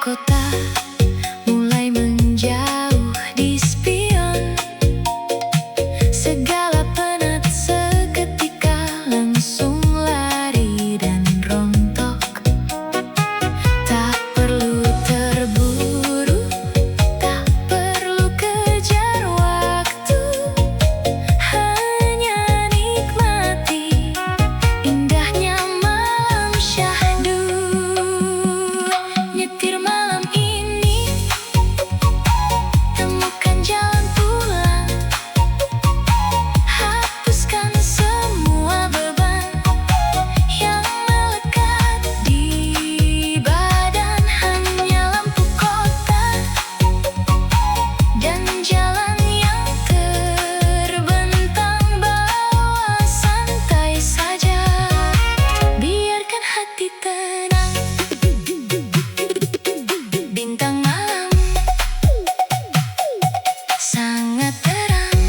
kota mulai menjauh di spion. Segala penat seketika langsung lari dan rontok. Tak perlu terburu, tak perlu kejar waktu, hanya nikmati indahnya malam syahdu. Nyetir malam ini, temukan jalan pulang, hapuskan semua beban yang melekat di badan. Hanya lampu kota dan jalan yang terbentang. Bawa santai saja, biarkan hati tenang. Bintang malam sangat terang.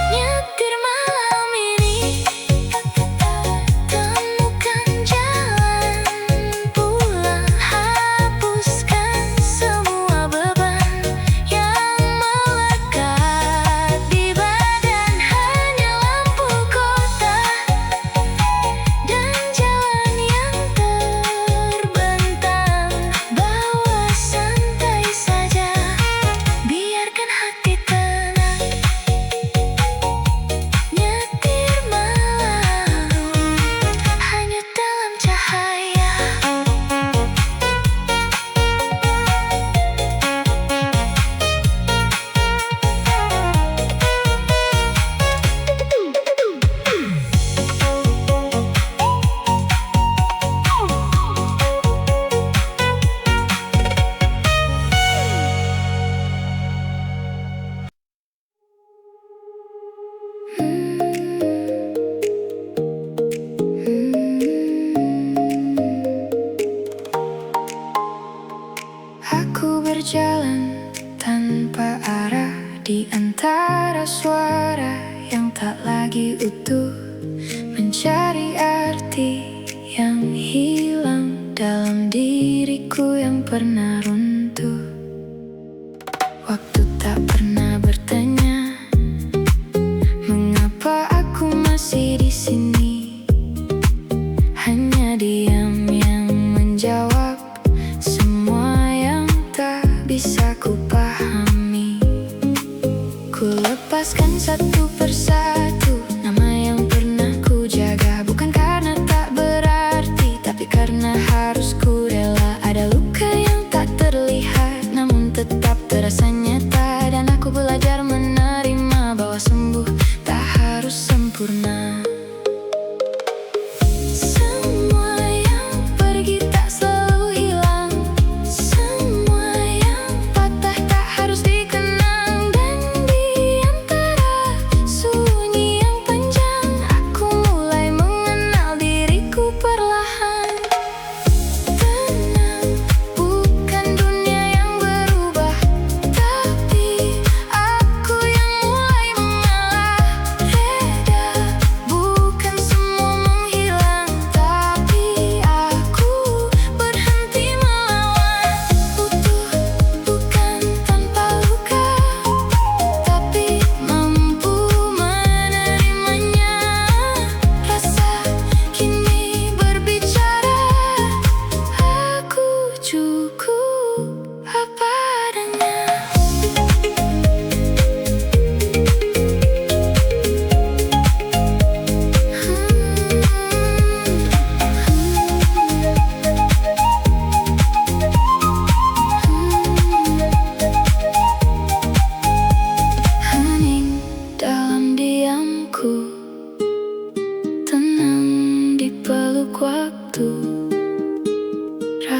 Nyetir malam ini, temukan jalan pulang, hapuskan semua beban yang melekat di badan. Hanya lampu kota dan jalan yang terbentang. Bawa santai saja, biarkan hati tenang. Nyetir malam hanyut dalam cahaya. Aku berjalan tanpa arah di antara suara yang tak lagi utuh, mencari arti yang hilang dalam diriku yang pernah runtuh. Waktu tak pernah bertanya mengapa aku masih di sini. Hanya diam yang menjawab semua yang tak bisa ku pahami. Ku lepaskan satu persatu nama yang pernah ku jaga, bukan karena tak berarti, tapi karena harus ku rela. Ada luka yang tak terlihat namun tetap terasa nyata, dan aku belajar menerima bahwa sembuh tak harus sempurna. Semua yang pergi tak selalu hilang, semua yang patah tak harus dikenang. Dan di antara sunyi yang panjang, aku mulai mengenal diriku perlahan. Tenang, bukan dunia yang berubah, tapi aku yang mulai mengalah. Reda, bukan semua menghilang, tapi aku berhenti melawan. Utuh, bukan tanpa luka, tapi mampu menerimanya. Rasa kini berbicara, aku cukup apa adanya. Hening dalam diamku, tenang di peluk waktu.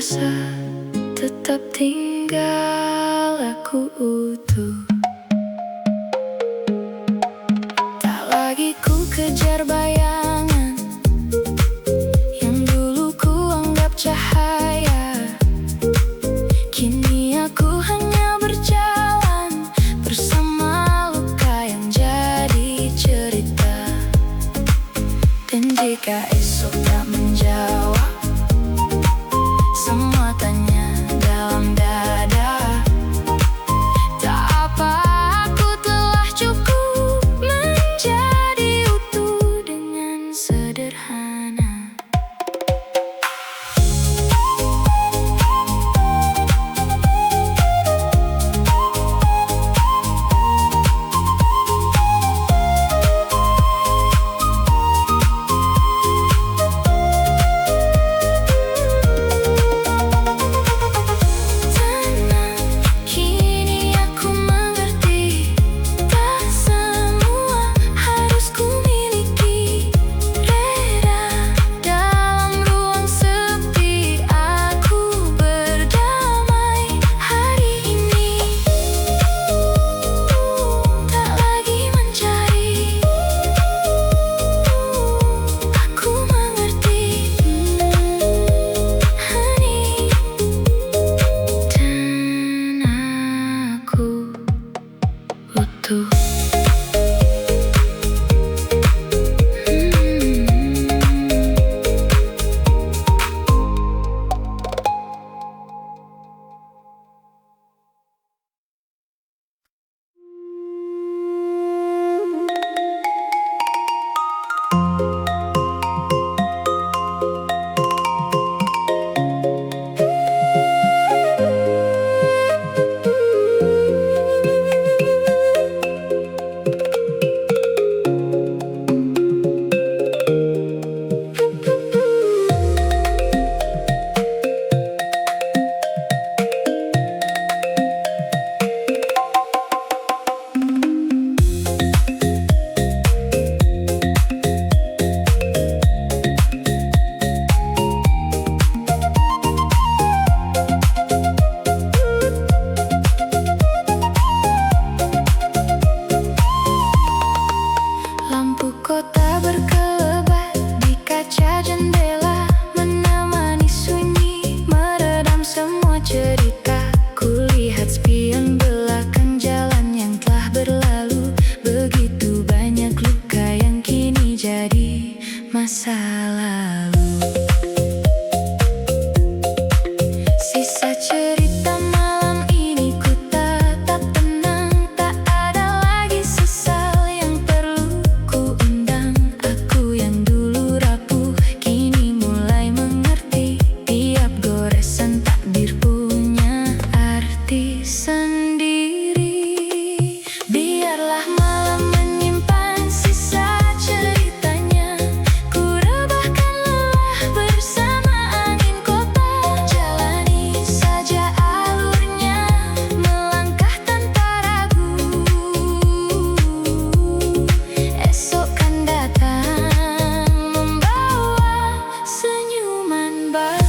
rasa tetap tinggal aku utuh. Tak lagi ku kejar bayangan yang dulu ku anggap cahaya. Kini aku hanya berjalan bersama luka yang jadi cerita. Dan jika esok tak menjawab semua tanya dalam dada, tak apa, aku telah cukup menjadi utuh dengan sederhana. Lampu kota berkelebat di kaca jendela, menemani sunyi, meredam semua cerita. Kulihat spion belakang jalan yang telah berlalu, begitu banyak luka yang kini jadi masa lalu. Sisa cerita malam ini ku tatap tenang, tak ada lagi sesal yang perlu ku undang. Aku yang dulu rapuh kini mulai mengerti, tiap goresan takdir punya arti sendiri. Biarlah malam menyimpan sisa ceritanya, ku rebahkan lelah bersama angin kota. Jalani saja alurnya, melangkah tanpa ragu. Esok kan datang membawa senyuman baru.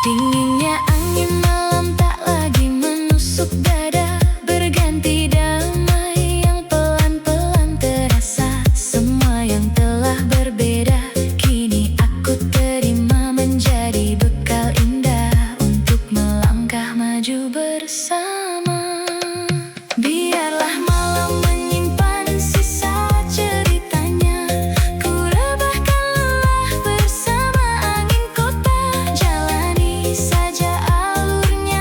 Dinginnya angin malam tak lagi menusuk dada, berganti damai yang pelan-pelan terasa. Semua yang telah berbeda kini aku terima menjadi bekal indah untuk melangkah maju bersama. Biarlah malam menyimpan sisa ceritanya, ku rebahkan lelah bersama angin kota. Jalani saja alurnya,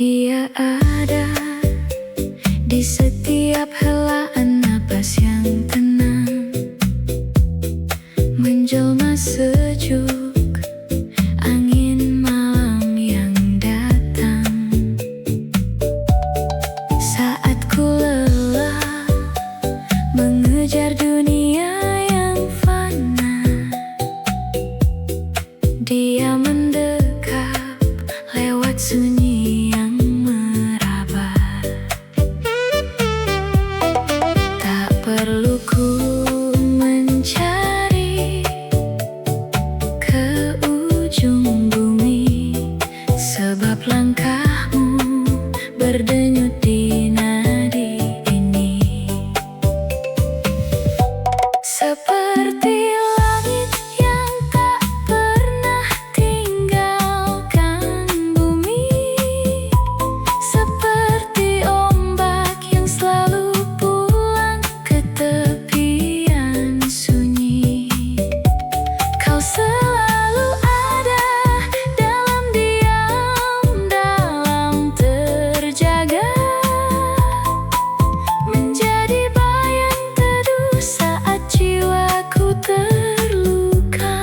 Dia ada di setiap helaan napas yang tenang, menjelma sejuk angin malam yang datang. Saat ku lelah mengejar dunia yang fana, dia mendekap lewat sunyi yang meraba. Tak perlu ku mencari ke ujung bumi, sebab langkahmu berdenyut di nadi ini. Seperti langit yang tak pernah tinggalkan bumi, seperti ombak yang selalu pulang ke tepian sunyi. Kau selalu ada dalam diam, dalam terjaga, menjadi bayang teduh saat jiwaku terluka.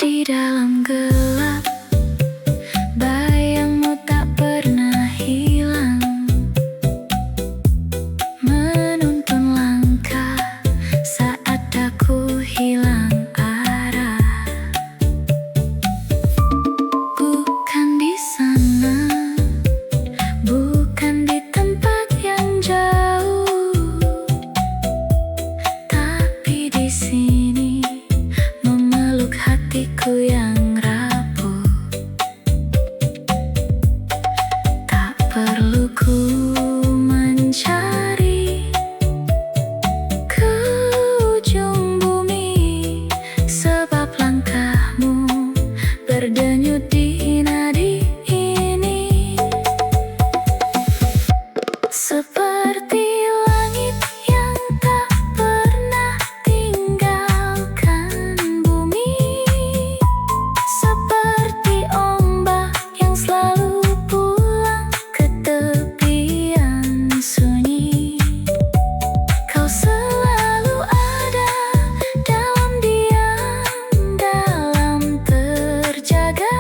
Di dalam gelap, bayangmu tak pernah hilang, menuntun langkah saat aku hilang arah. Bukan di sana, bukan di tempat yang jauh, tapi di sini, memeluk hatiku yang rapuh. Tak perlu ku mencari ke ujung bumi, sebab langkahmu berdenyut di nadi ini. Seperti langit yang tak pernah tinggalkan bumi, seperti ombak yang selalu pulang ke tepian sunyi. Kau selalu ada dalam diam, dalam terjaga,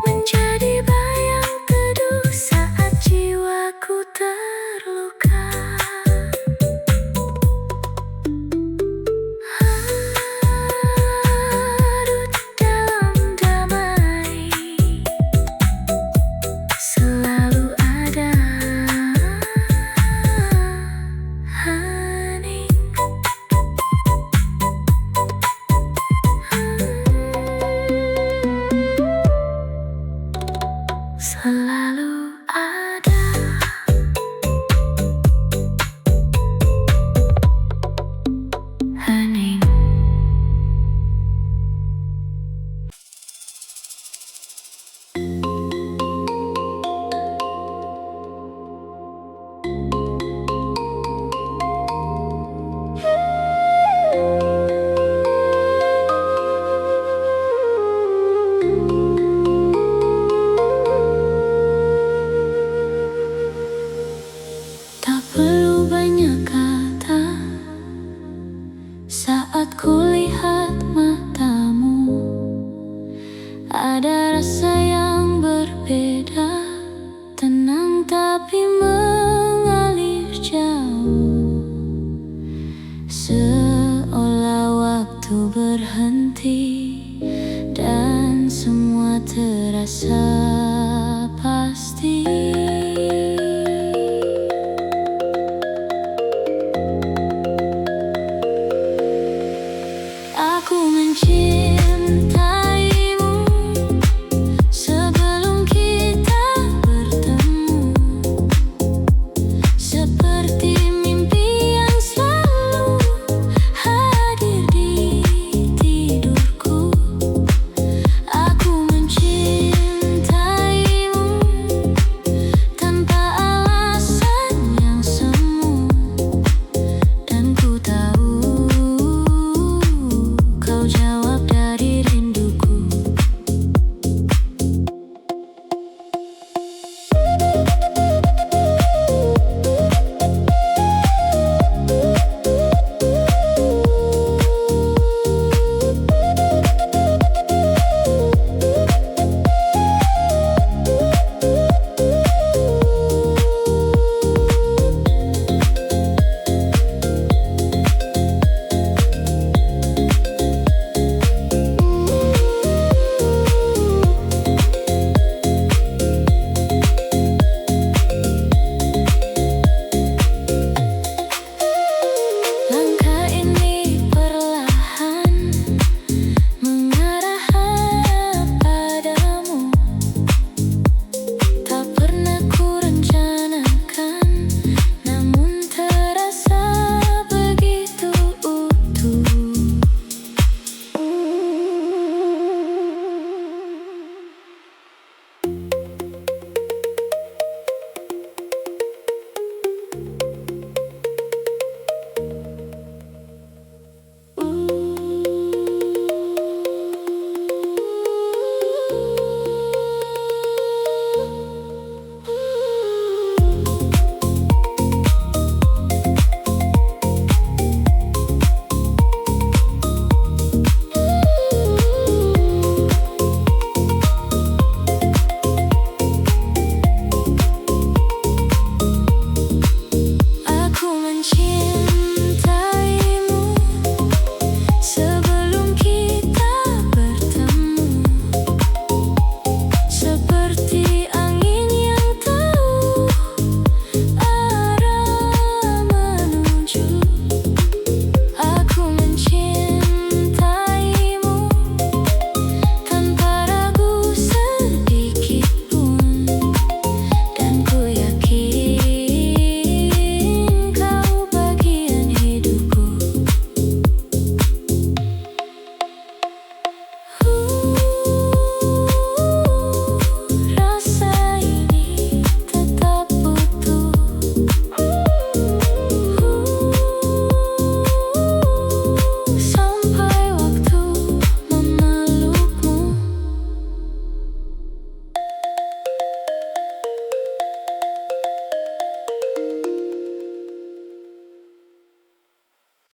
menjadi bayang teduh saat jiwaku terluka. Larut dalam damai, selalu ada hening. Selalu ada hening. Tak perlu banyak kata saat ku lihat